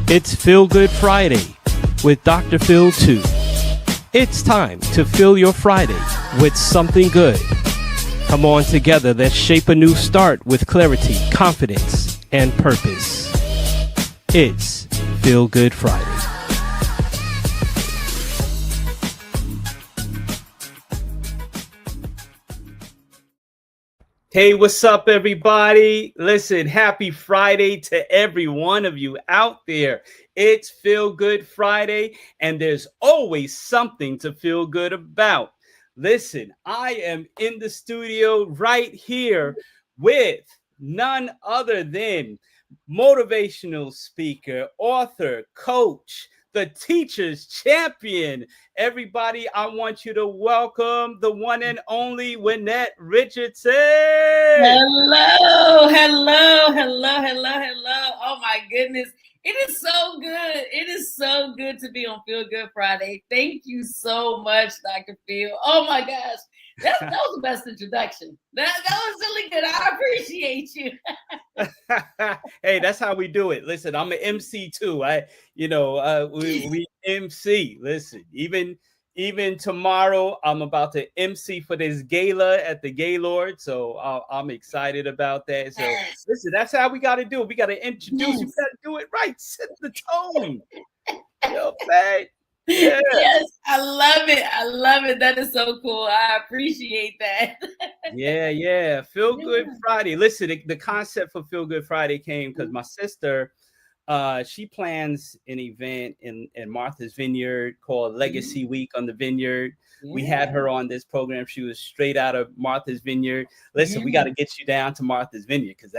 It's Feel Good Friday with Dr. Phil 2. It's time to fill your Friday with something good. Come on together, let's shape a new start with clarity, confidence, and purpose. It's Feel Good Friday. Hey, what's up, everybody? Listen, happy Friday to every one of you out there. It's Feel Good Friday, and there's always something to feel good about. Listen, I am in the studio right here with none other than motivational speaker, author, coach, the teacher's champion. Everybody, I want you to welcome the one and only Wynette Richardson. Hello. Oh my goodness. It is so good. It is so good to be on Feel Good Friday. Thank you so much, Dr. Phil. Oh my gosh. That was the best introduction. That was really good. I appreciate you. Hey, that's how we do it. Listen, I'm an MC too. We MC. Listen, even tomorrow, I'm about to MC for this gala at the Gaylord, so I'm excited about that. So listen, that's how we got to do it. We got to introduce. You got to do it right. Set the tone. Man. Yeah. Yes, I love it. That is so cool. I appreciate that. Yeah. Feel Good Friday. Listen, the concept for Feel Good Friday came because my sister, she plans an event in Martha's Vineyard called Legacy Week on the Vineyard. Yeah. We had her on this program. She was straight out of Martha's Vineyard. Listen, we got to get you down to Martha's Vineyard because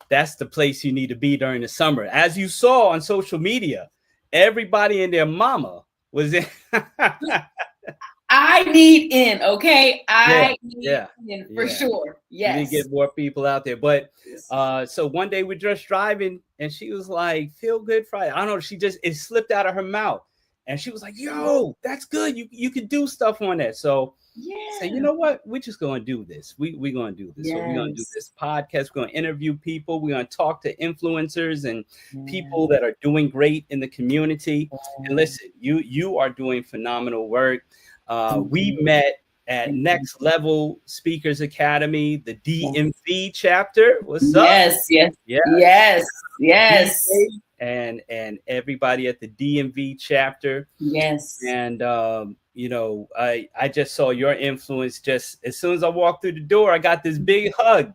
that's the place you need to be during the summer. As you saw on social media, everybody and their mama was in. I need in, okay? I need in for sure. Yes. You need to get more people out there. But so one day we're just driving and she was like, Feel Good Friday. I don't know. It slipped out of her mouth. And she was like, yo, that's good. You can do stuff on that. So say, you know what? We're just going to do this. We're going to do this. So we're going to do this podcast. We're going to interview people. We're going to talk to influencers and people that are doing great in the community. And listen, you are doing phenomenal work. We met at Next Level Speakers Academy, the DMV chapter. What's up? Yes. And everybody at the DMV chapter. Yes. And I just saw your influence. Just as soon as I walked through the door, I got this big hug,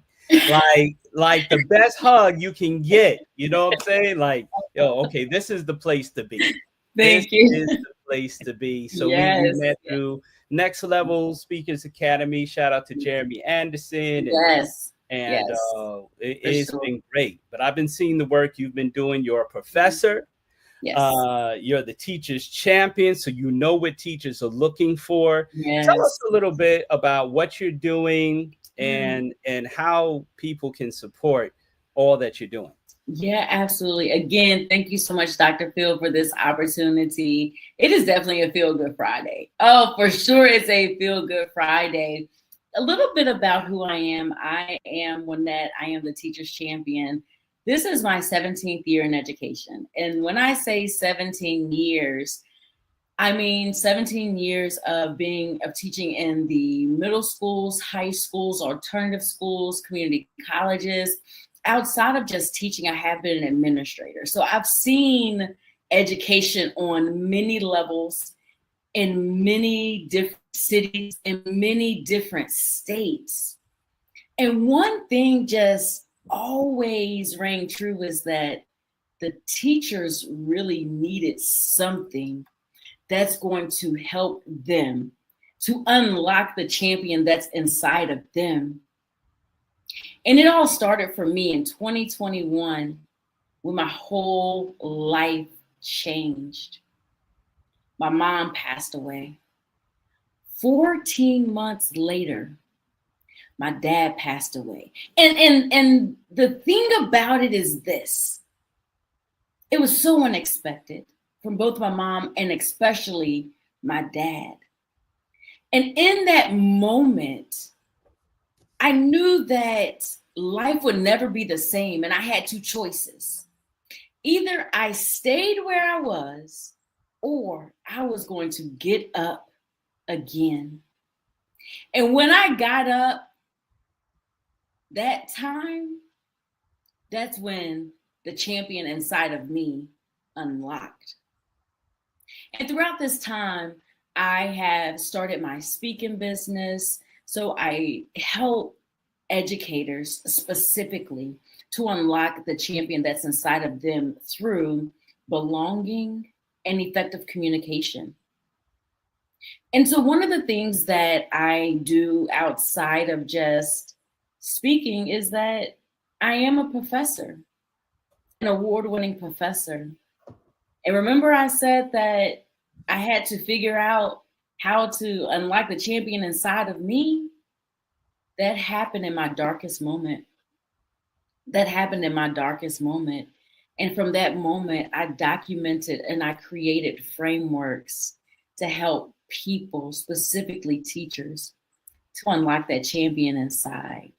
like the best hug you can get. You know what I'm saying? Like, okay, this is the place to be. Thank you. This is the place to be. So we met through Next Level Speakers Academy. Shout out to Jeremy Anderson. It's been great. But I've been seeing the work you've been doing. You're a professor. You're the teacher's champion, so you know what teachers are looking for. Tell us a little bit about what you're doing and how people can support all that you're doing. Yeah, absolutely. Again, thank you so much, Dr. Phil, for this opportunity. It is definitely a Feel Good Friday. Oh, for sure it's a Feel Good Friday. A little bit about who I am. I am Wynette. I am the teacher's champion. This is my 17th year in education. And when I say 17 years, I mean 17 years of teaching in the middle schools, high schools, alternative schools, community colleges. Outside of just teaching, I have been an administrator. So I've seen education on many levels in many different cities, in many different states. And one thing just always rang true is that the teachers really needed something that's going to help them to unlock the champion that's inside of them. And it all started for me in 2021 when my whole life changed. My mom passed away. 14 months later, my dad passed away. And the thing about it is this. It was so unexpected from both my mom and especially my dad. And in that moment, I knew that life would never be the same, and I had two choices. Either I stayed where I was or I was going to get up again. And when I got up that time, that's when the champion inside of me unlocked. And throughout this time, I have started my speaking business. So I help educators specifically to unlock the champion that's inside of them through belonging and effective communication. And so one of the things that I do outside of just speaking is that I am a professor, an award-winning professor. And remember I said that I had to figure out how to unlock the champion inside of me? That happened in my darkest moment. That happened in my darkest moment. And from that moment, I documented and I created frameworks to help people, specifically teachers, to unlock that champion inside.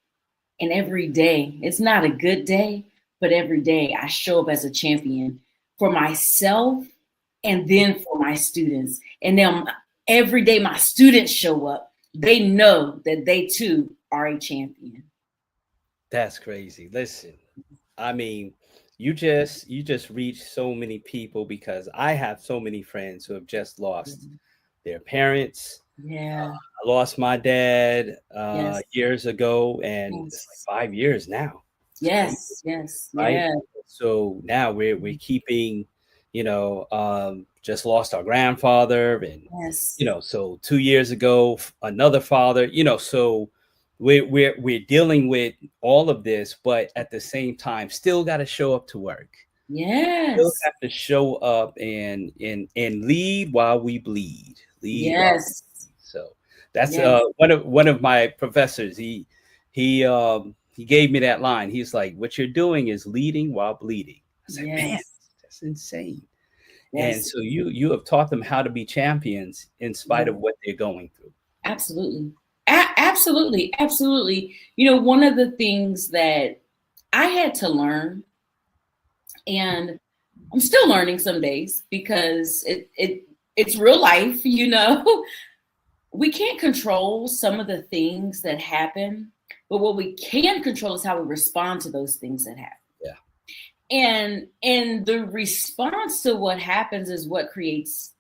And every day, it's not a good day, but every day I show up as a champion for myself and then for my students. And then every day my students show up, they know that they too are a champion. That's crazy. Listen, I mean, you just reached so many people, because I have so many friends who have just lost their parents. Yeah. I lost my dad Yes. years ago, and Yes. it's like 5 years now. Yes. Right. Yeah. So now we're keeping, just lost our grandfather, and Yes. so 2 years ago another father. So we're dealing with all of this, but at the same time still got to show up to work. Yes. Still have to show up and lead while we bleed. Lead while we bleed. So that's one of my professors. He gave me that line. He's like, "What you're doing is leading while bleeding." I said, "Man, that's insane." Yes. And so you have taught them how to be champions in spite of what they're going through. Absolutely. Absolutely. Absolutely. One of the things that I had to learn, and I'm still learning some days because it's real life, we can't control some of the things that happen, but what we can control is how we respond to those things that happen. Yeah. And the response to what happens is what creates,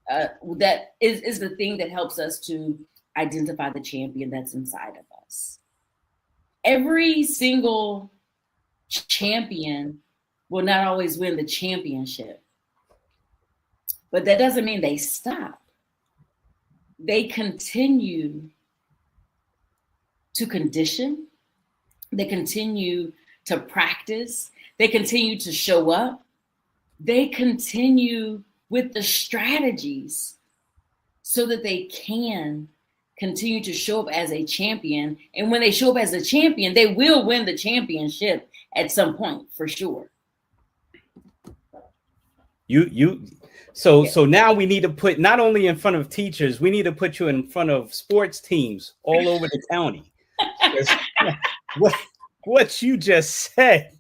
that is the thing that helps us to identify the champion that's inside of us. Every single champion will not always win the championship, but that doesn't mean they stop. They continue to condition. They continue to practice. They continue to show up. They continue with the strategies so that they can continue to show up as a champion. And when they show up as a champion, they will win the championship at some point, for sure. So now we need to put, not only in front of teachers, we need to put you in front of sports teams all over the county. What you just said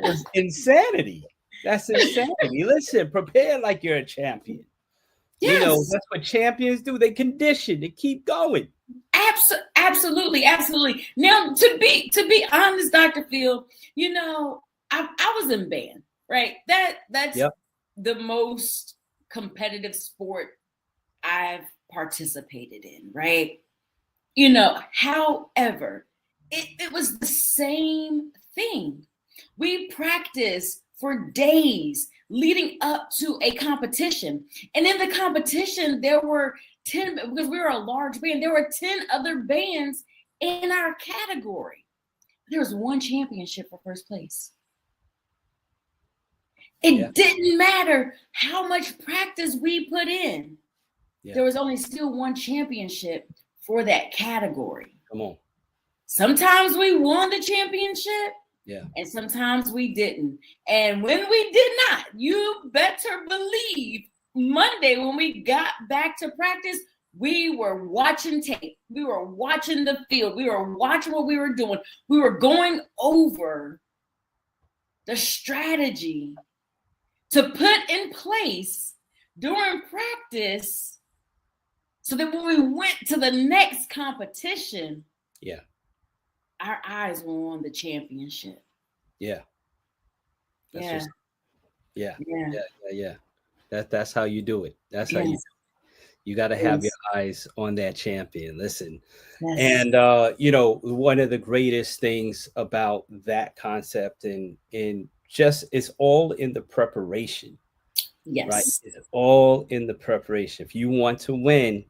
was insanity. That's insanity. Listen, prepare like you're a champion. Yes. That's what champions do. They condition, they keep going. Absolutely. Now, to be honest, Dr. Phil, I was in band, right? That's the most competitive sport I've participated in, right? However, it was the same thing. We practiced for days leading up to a competition. And in the competition, there were 10, because we were a large band, there were 10 other bands in our category. There was one championship for first place. It didn't matter how much practice we put in. There was only still one championship for that category. Come on. Sometimes we won the championship. And sometimes we didn't. And when we did not, you better believe Monday when we got back to practice, we were watching tape. We were watching the field. We were watching what we were doing. We were going over the strategy to put in place during practice so that when we went to the next competition, yeah, our eyes were on the championship. yeah. That's Yeah. just, yeah, Yeah. yeah, yeah, yeah. That's how you do it. That's how Yes. you got to have your Yes. eyes on that champion. Listen, Yes. and one of the greatest things about that concept and just it's all in the preparation, right? Yes. It's all in the preparation. If you want to win,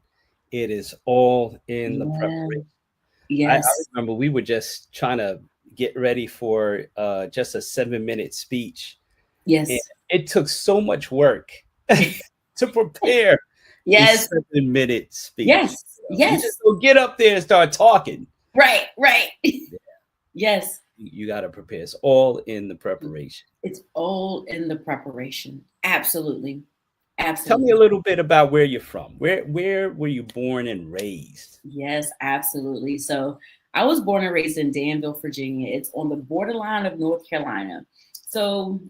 it is all in the Yeah. preparation. I Yes. remember we were just trying to get ready for just a 7-minute speech, and Yes. it took so much work to prepare a Yes. 7-minute speech. Yes. You just Yes. don't get up there and start talking. Right. Right. Yes. You got to prepare. It's all in the preparation. It's all in the preparation. Absolutely. Tell me a Absolutely. little bit about where you're from. Where were you born and raised? Yes, absolutely. So I was born and raised in Danville, Virginia. It's on the borderline of North Carolina. So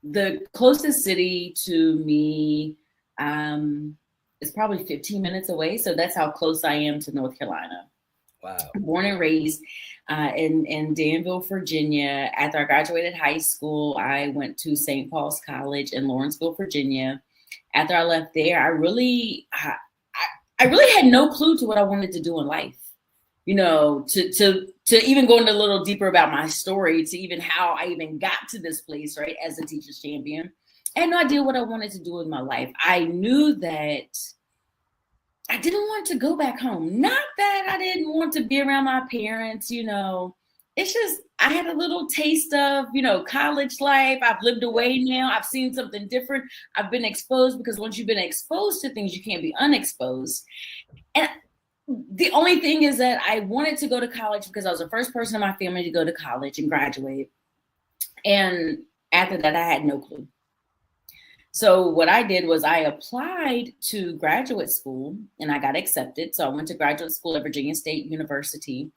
the closest city to me is probably 15 minutes away. So that's how close I am to North Carolina. Wow. Born and raised in Danville, Virginia. After I graduated high school, I went to St. Paul's College in Lawrenceville, Virginia. After I left there, I really had no clue to what I wanted to do in life. You know, to even go into a little deeper about my story, to even how I even got to this place, right, as a teacher's champion. I had no idea what I wanted to do with my life. I knew that I didn't want to go back home. Not that I didn't want to be around my parents, you know. It's just I had a little taste of, you know, college life. I've lived away now. I've seen something different. I've been exposed because once you've been exposed to things, you can't be unexposed. And the only thing is that I wanted to go to college because I was the first person in my family to go to college and graduate. And after that, I had no clue. So what I did was I applied to graduate school and I got accepted. So I went to graduate school at Virginia State University.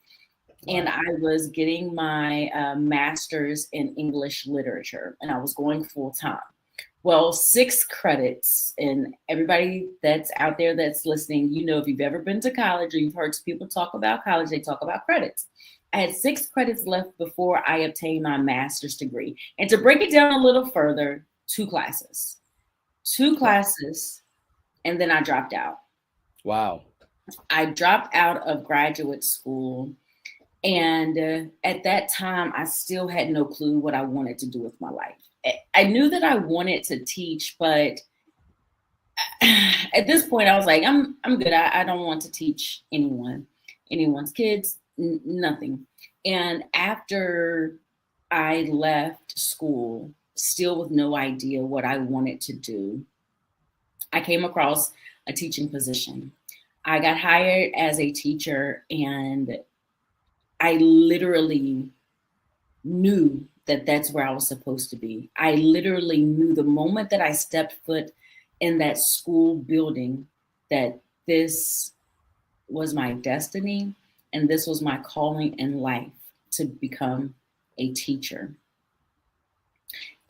Wow. And I was getting my master's in English literature and I was going full time. Well, 6 credits, and everybody that's out there that's listening, you know, if you've ever been to college or you've heard people talk about college, they talk about credits. I had 6 credits left before I obtained my master's degree. And to break it down a little further, 2 classes. 2 classes, and then I dropped out. Wow. I dropped out of graduate school. And at that time, I still had no clue what I wanted to do with my life. I knew that I wanted to teach, but at this point, I was like, I'm good. I don't want to teach anyone's kids, nothing. And after I left school, still with no idea what I wanted to do, I came across a teaching position. I got hired as a teacher, and I literally knew that that's where I was supposed to be. I literally knew the moment that I stepped foot in that school building that this was my destiny and this was my calling in life, to become a teacher.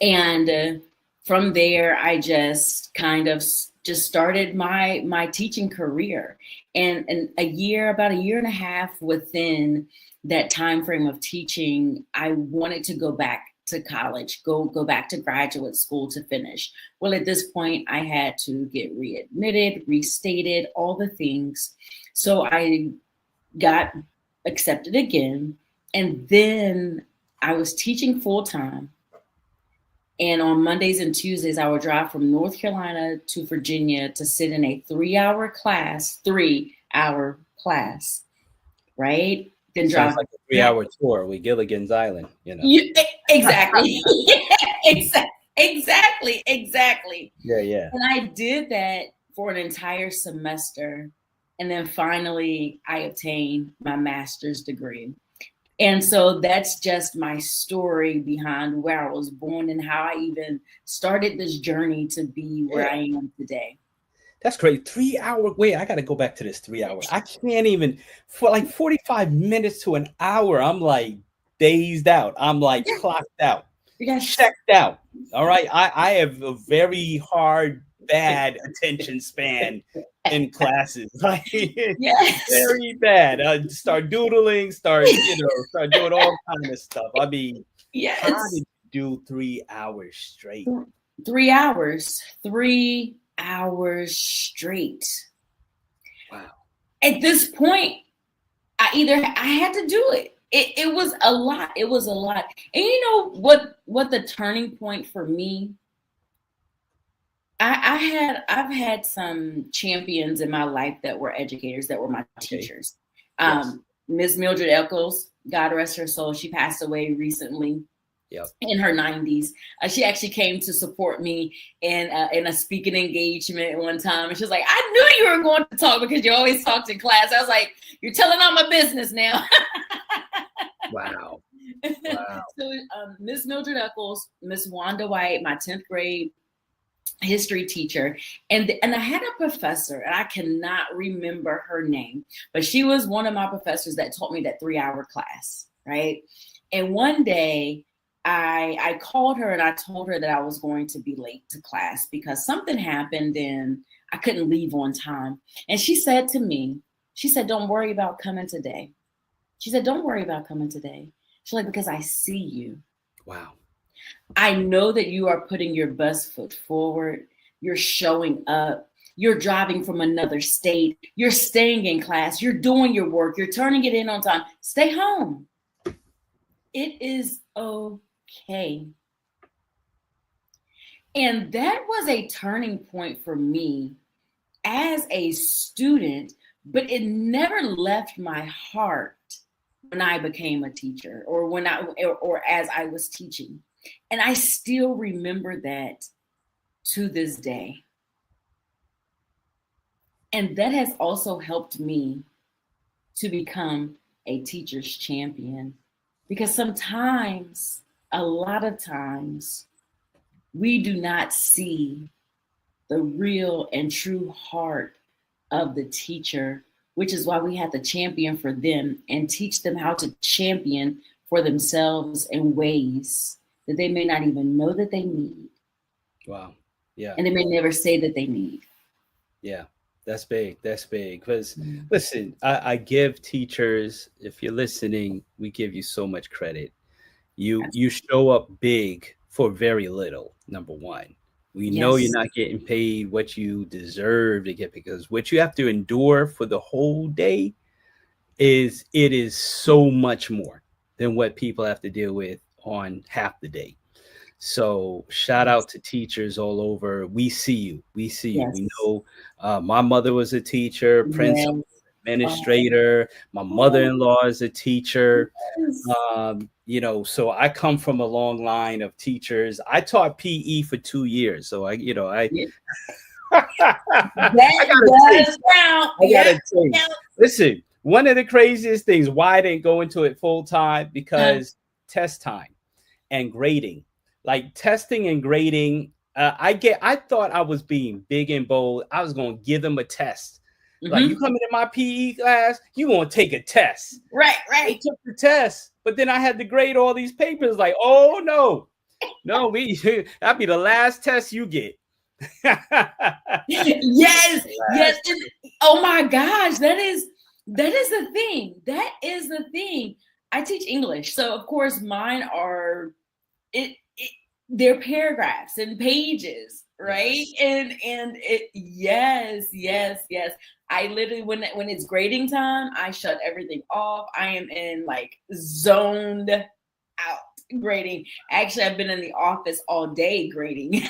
And from there, I just kind of just started my teaching career. And about a year and a half within that time frame of teaching, I wanted to go back to college, go back to graduate school to finish. Well, at this point, I had to get readmitted, restated, all the things. So I got accepted again. And then I was teaching full time. And on Mondays and Tuesdays, I would drive from North Carolina to Virginia to sit in a 3-hour class, right? Then Sounds drive like a 3-hour tour with Gilligan's Island, you know. Exactly. Exactly. Yeah. And I did that for an entire semester. And then finally, I obtained my master's degree. And so that's just my story behind where I was born and how I even started this journey to be where I am today. That's great. 3-hour. Wait, I got to go back to this 3 hour. I can't even, for like 45 minutes to an hour, I'm like dazed out. I'm like clocked out. Yes. checked out. All right. I have a very hard, bad attention span in classes. Like Yes. very bad. Start doodling, start doing all kind of stuff. I mean, how Yes. did you do 3 hours straight? 3 hours. 3 hours straight. Wow. At this point, I had to do it. It was a lot. It was a lot. And you know what the turning point for me, I've had some champions in my life that were educators, that were my teachers. Yes. Ms. Mildred Eccles, God rest her soul, she passed away recently. Yep. In her 90s. She actually came to support me in a speaking engagement one time. And she was like, I knew you were going to talk because you always talked in class. I was like, you're telling all my business now. Wow. Wow. So Ms. Mildred Eccles, Miss Wanda White, my 10th grade history teacher, and I had a professor, and I cannot remember her name, but she was one of my professors that taught me that 3-hour class, right? And one day, I called her and I told her that I was going to be late to class because something happened and I couldn't leave on time. And she said to me, she said, don't worry about coming today. She said, don't worry about coming today. She's like, because I see you. Wow. I know that you are putting your best foot forward. You're showing up. You're driving from another state. You're staying in class. You're doing your work. You're turning it in on time. Stay home. It is okay. And that was a turning point for me as a student, but it never left my heart when I became a teacher or as I was teaching. And I still remember that to this day. And that has also helped me to become a teacher's champion. Because sometimes, a lot of times, we do not see the real and true heart of the teacher, which is why we have to champion for them and teach them how to champion for themselves in ways that they may not even know that they need. Wow. Yeah. And they may never say that they need. Yeah. That's big. That's big. Because listen, I give teachers, if you're listening, we give you so much credit. You show up big for very little, number one. We know you're not getting paid what you deserve to get, because what you have to endure for the whole day is so much more than what people have to deal with on half the day. So shout out to teachers all over. We see you. We see you. We know my mother was a teacher, principal, administrator. My mother-in-law is a teacher. So I come from a long line of teachers. I taught PE for 2 years. So I gotta tell. Listen, one of the craziest things, why I didn't go into it full time, because test time and grading. Like testing and grading, I thought I was being big and bold. I was going to give them a test. Like, you come into my PE class, you going to take a test. Right. I took the test, but then I had to grade all these papers. Like, oh no, that'd be the last test you get. Yes. Oh my gosh, that is the thing. That is the thing. I teach English, so of course mine are they're paragraphs and pages, right? Yes. And it yes. I literally, when it's grading time, I shut everything off. I am in like zoned out grading. Actually, I've been in the office all day grading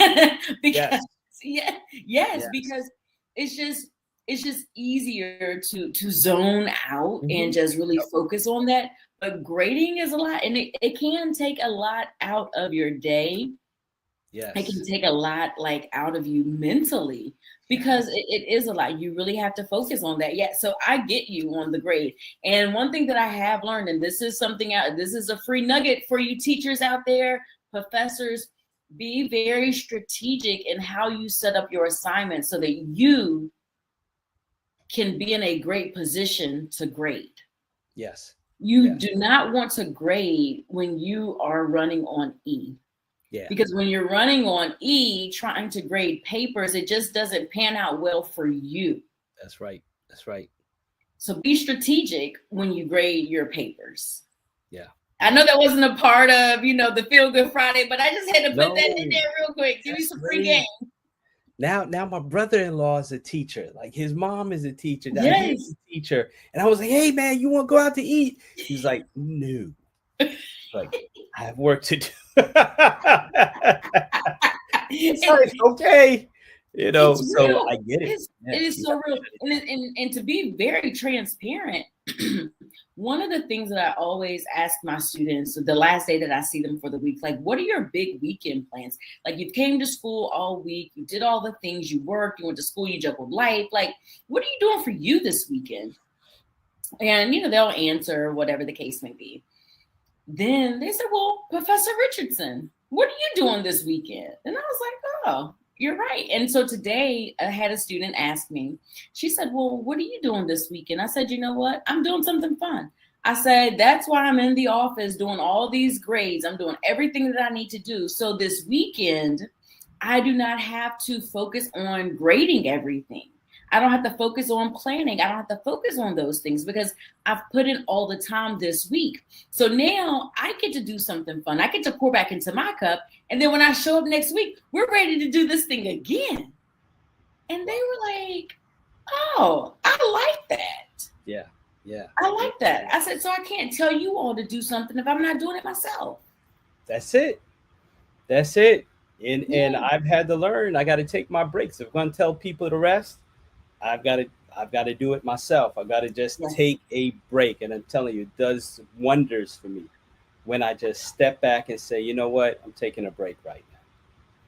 because because it's just easier to zone out and just really focus on that. But grading is a lot, and it can take a lot out of your day. Yes. It can take a lot out of you mentally, because it is a lot. You really have to focus on that. Yeah. So I get you on the grade. And one thing that I have learned, and this is this is a free nugget for you teachers out there, professors, be very strategic in how you set up your assignments so that you can be in a great position to grade. Yes. You do not want to grade when you are running on E. Yeah. Because when you're running on E, trying to grade papers, it just doesn't pan out well for you. That's right. That's right. So be strategic when you grade your papers. Yeah. I know that wasn't a part of, the Feel Good Friday, but I just had to put that in No, there real quick. Give you that's some free game. great. Now my brother-in-law is a teacher. Like his mom is a teacher. That he's Yes. a teacher. And I was like, hey man, you want to go out to eat? He's like, no. Like, I have work to do. It's like, okay. It's So real. I get it. It is so real. And to be very transparent, one of the things that I always ask my students the last day that I see them for the week, like, what are your big weekend plans? Like, you came to school all week, you did all the things, you worked, you went to school, you juggled life. Like, what are you doing for you this weekend? And, they'll answer whatever the case may be. Then they said, well, Professor Richardson, what are you doing this weekend? And I was like, oh, you're right. And so today I had a student ask me, she said, well, what are you doing this weekend? I said, you know what? I'm doing something fun. I said, that's why I'm in the office doing all these grades. I'm doing everything that I need to do. So this weekend, I do not have to focus on grading everything. I don't have to focus on planning. I don't have to focus on those things because I've put in all the time this week. So now I get to do something fun. I get to pour back into my cup. And then when I show up next week, we're ready to do this thing again. And they were like, oh, I like that. Yeah. Yeah. I like that. I said, so I can't tell you all to do something if I'm not doing it myself. That's it. That's it. And I've had to learn. I got to take my breaks. If I'm going to tell people to rest, I've got to do it myself. I've got to just take a break. And I'm telling you, it does wonders for me when I just step back and say, you know what, I'm taking a break right now.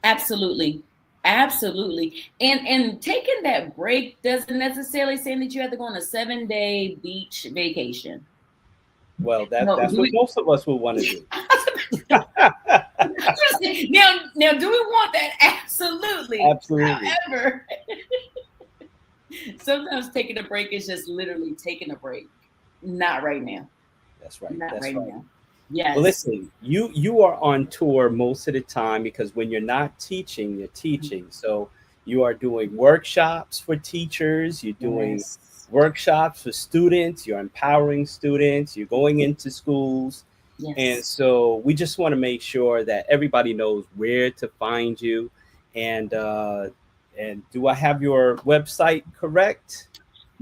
Absolutely. Absolutely. And taking that break doesn't necessarily say that you have to go on a 7-day beach vacation. Well, that's what most of us will want to do. now, do we want that? Absolutely. Absolutely. However, sometimes taking a break is just literally taking a break. Not right now. That's right. Not That's right right. now. Yes. Well, listen, you are on tour most of the time because when you're not teaching, you're teaching. So you are doing workshops for teachers. You're doing workshops for students. You're empowering students. You're going into schools. Yes. And so we just want to make sure that everybody knows where to find you. And do I have your website correct?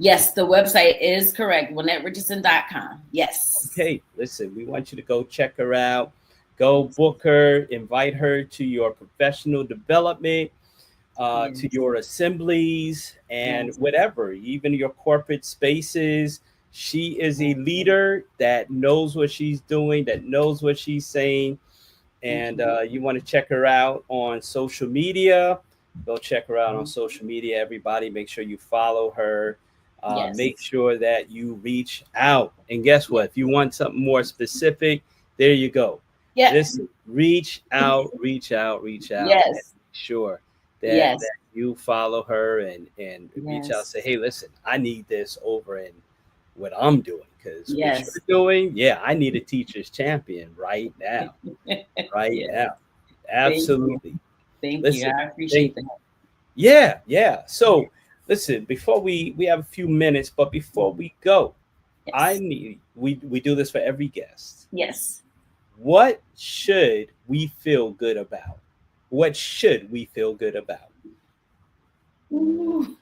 Yes, the website is correct. WynetteRichardson.com. Yes. Okay, listen, we want you to go check her out. Go book her, invite her to your professional development, to your assemblies and whatever, even your corporate spaces. She is a leader that knows what she's doing, that knows what she's saying. And you want to check her out on social media. Go check her out on social media, everybody. Make sure you follow her. Make sure that you reach out. And guess what? If you want something more specific, there you go. Yeah. Listen, reach out. Yes. Make sure that you follow her and reach out. Say, hey, listen, I need this over in what I'm doing. Because what you're doing, I need a teacher's champion right now. Now. Absolutely. Thank you. I appreciate that. Yeah. So listen, before we have a few minutes, but before we go, we do this for every guest. Yes. What should we feel good about? What should we feel good about? Ooh.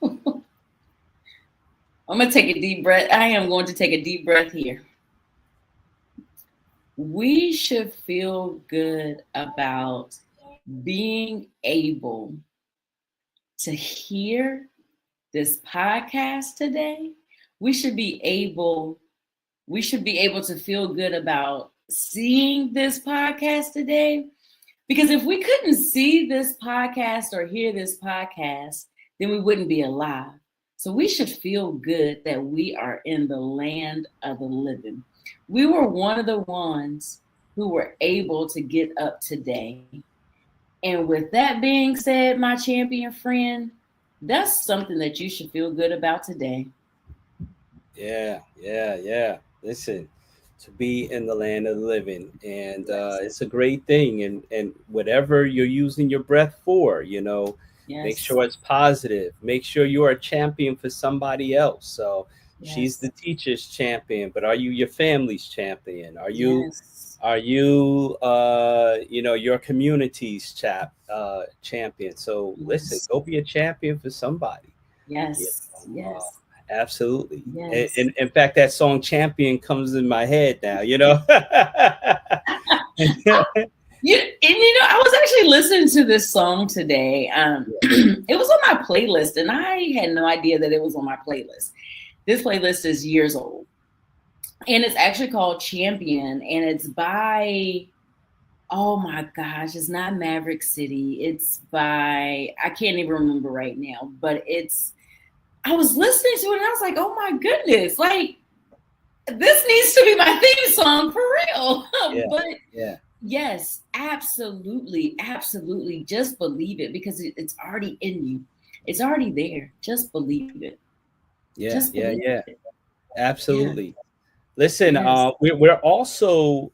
I'm going to take a deep breath. I am going to take a deep breath here. We should feel good about being able to hear this podcast today. We should be able to feel good about seeing this podcast today. Because if we couldn't see this podcast or hear this podcast, then we wouldn't be alive. So we should feel good that we are in the land of the living. We were one of the ones who were able to get up today. And with that being said, my champion friend, that's something that you should feel good about today. Yeah. Listen, to be in the land of the living, and it's a great thing. And whatever you're using your breath for, make sure it's positive. Make sure you are a champion for somebody else. So she's the teacher's champion, but are you your family's champion? Are you your community's champion? So listen, go be a champion for somebody. Absolutely. And in fact, that song Champion comes in my head now, I was actually listening to this song today. It was on my playlist, and I had no idea that it was on my playlist. This playlist is years old, and it's actually called Champion, and it's by, oh my gosh, it's not Maverick City. It's by, I can't even remember right now, but I was listening to it and I was like, oh my goodness, like this needs to be my theme song for real. Yes, absolutely. Absolutely. Just believe it, because it's already in you. It's already there. Just believe it. Absolutely. Listen, we're also,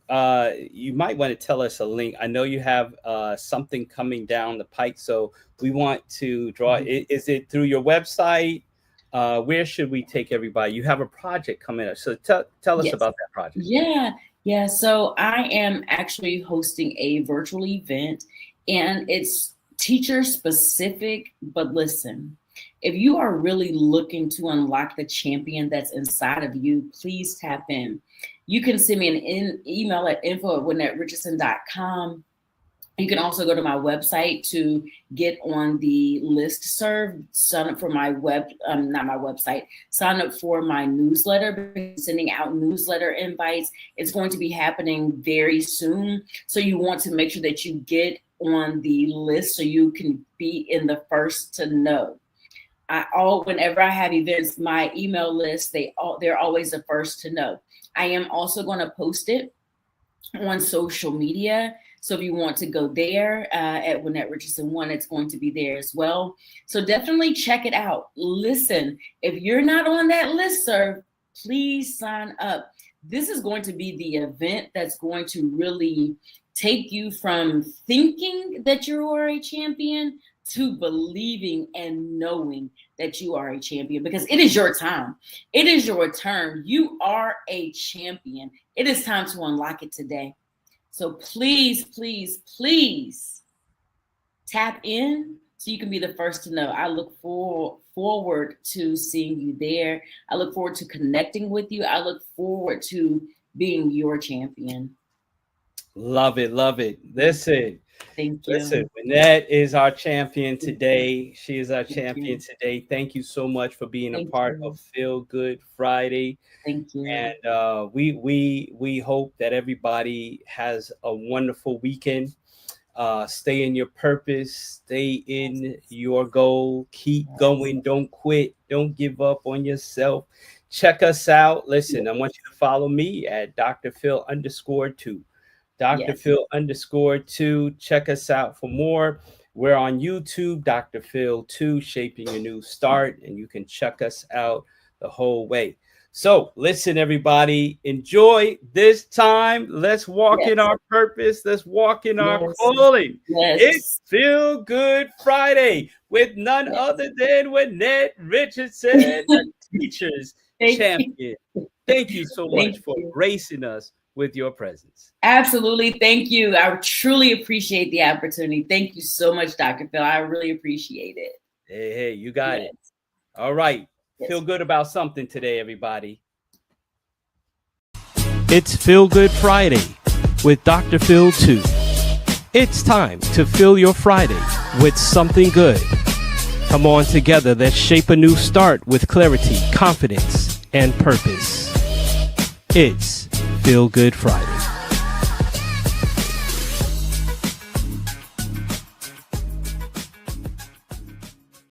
you might want to tell us a link. I know you have something coming down the pike, so we want to draw. Is it through your website? Where should we take everybody? You have a project coming up, so tell us about that project. Yeah. So I am actually hosting a virtual event, and it's teacher specific. But listen, if you are really looking to unlock the champion that's inside of you, please tap in. You can send me an email at info@WynetteRichardson.com. You can also go to my website to get on the listserv, sign up for my sign up for my newsletter, sending out newsletter invites. It's going to be happening very soon. So you want to make sure that you get on the list so you can be in the first to know. Whenever I have events, my email list, they're always the first to know. I am also going to post it on social media. So if you want to go there at Wynette Richardson 1, it's going to be there as well. So definitely check it out. Listen, if you're not on that listserv, please sign up. This is going to be the event that's going to really take you from thinking that you are a champion to believing and knowing that you are a champion, because it is your time. It is your turn. You are a champion. It is time to unlock it today. So please, please, please tap in so you can be the first to know. I look forward to seeing you there. I look forward to connecting with you. I look forward to being your champion. Love it. Listen. Thank you. Listen, Wynette is our champion today. She is our champion today. Thank you so much for being a part of Feel Good Friday. Thank you. And we hope that everybody has a wonderful weekend. Stay in your purpose. Stay in your goal. Keep going. Don't quit. Don't give up on yourself. Check us out. Listen, I want you to follow me at Dr. Phil _2. Dr. Phil _2. Check us out for more. We're on YouTube, Dr. Phil 2, Shaping Your New Start, and you can check us out the whole way. So listen, everybody, enjoy this time. Let's walk in our purpose. Let's walk in our calling. It's Feel Good Friday with none other than Wynette Richardson, the teacher's champion. Thank you so much for gracing us with your presence. Absolutely. Thank you. I truly appreciate the opportunity. Thank you so much, Dr. Phil. I really appreciate it. Hey, you got it. All right. Feel good about something today, everybody. It's Feel Good Friday with Dr. Phil 2. It's time to fill your Friday with something good. Come on together. Let's shape a new start with clarity, confidence, and purpose. It's Feel Good Friday.